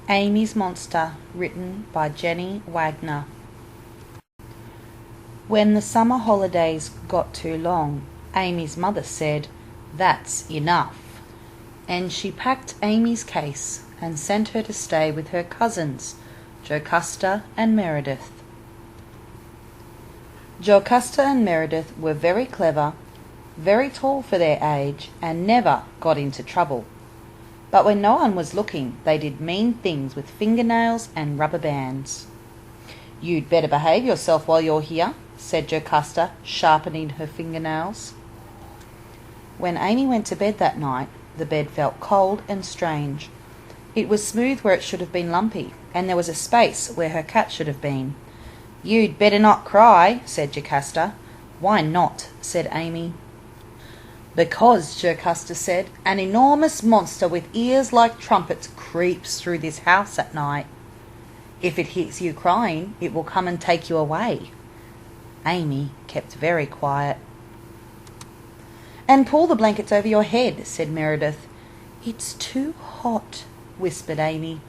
Amy's Monster, written by Jenny Wagner. When the summer holidays got too long, Amy's mother said, "That's enough," and she packed Amy's case and sent her to stay with her cousins, Jocasta and Meredith. Jocasta and Meredith were very clever, very tall for their age, and never got into trouble. But when no one was looking, they did mean things with fingernails and rubber bands. "You'd better behave yourself while you're here," said Jocasta, sharpening her fingernails. When Amy went to bed that night, the bed felt cold and strange. It was smooth where it should have been lumpy, and there was a space where her cat should have been. "You'd better not cry," said Jocasta. "Why not?" said Amy. "Because," Jocasta said, "an enormous monster with ears like trumpets creeps through this house at night. If it hears you crying, it will come and take you away." Amy kept very quiet. "And pull the blankets over your head," said Meredith. "It's too hot," whispered Amy.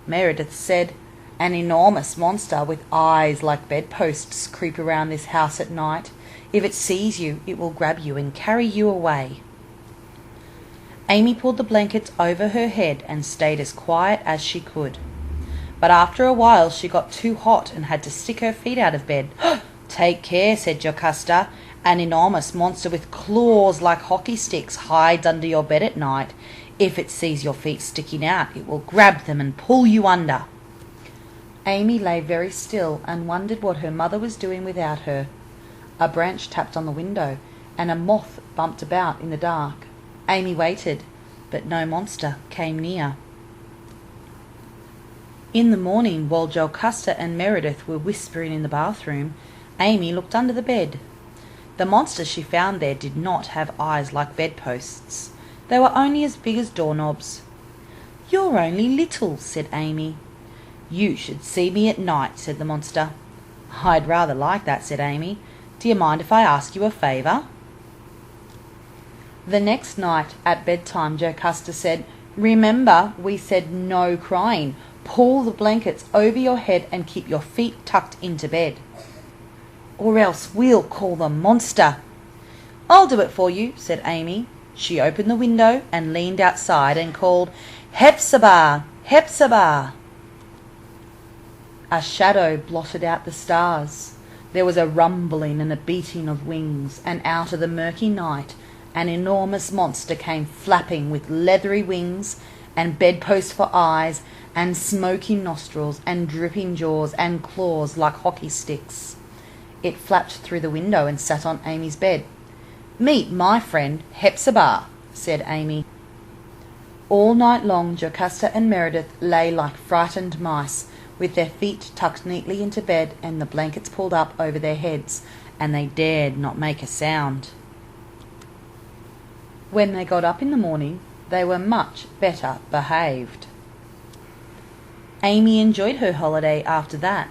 Meredith said, "An enormous monster with eyes like bedposts creep around this house at night. If it sees you, it will grab you and carry you away." Amy pulled the blankets over her head and stayed as quiet as she could. But after a while she got too hot and had to stick her feet out of bed. "Take care," said Jocasta. "An enormous monster with claws like hockey sticks hides under your bed at night. If it sees your feet sticking out, it will grab them and pull you under." Amy lay very still and wondered what her mother was doing without her. A branch tapped on the window, and a moth bumped about in the dark. Amy waited, but no monster came near. In the morning, while Jocasta and Meredith were whispering in the bathroom, Amy looked under the bed. The monster she found there did not have eyes like bedposts. They were only as big as doorknobs. "You're only little," said Amy. "You should see me at night," said the monster. "I'd rather like that," said Amy. "Do you mind if I ask you a favour?" The next night at bedtime, Jocasta said, "Remember, we said no crying. Pull the blankets over your head and keep your feet tucked into bed." "Or else we'll call the monster." "I'll do it for you," said Amy. She opened the window and leaned outside and called, "Hepzibah! Hepzibah!" A shadow blotted out the stars. There was a rumbling and a beating of wings, and out of the murky night an enormous monster came flapping with leathery wings and bedposts for eyes and smoking nostrils and dripping jaws and claws like hockey sticks. It flapped through the window and sat on Amy's bed. "Meet my friend Hepzibah," said Amy. All night long Jocasta and Meredith lay like frightened mice, with their feet tucked neatly into bed and the blankets pulled up over their heads, and they dared not make a sound. When they got up in the morning, they were much better behaved. Amy enjoyed her holiday after that,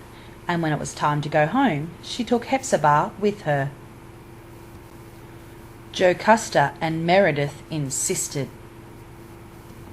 and when it was time to go home, she took Hepzibah with her. Jocasta and Meredith insisted.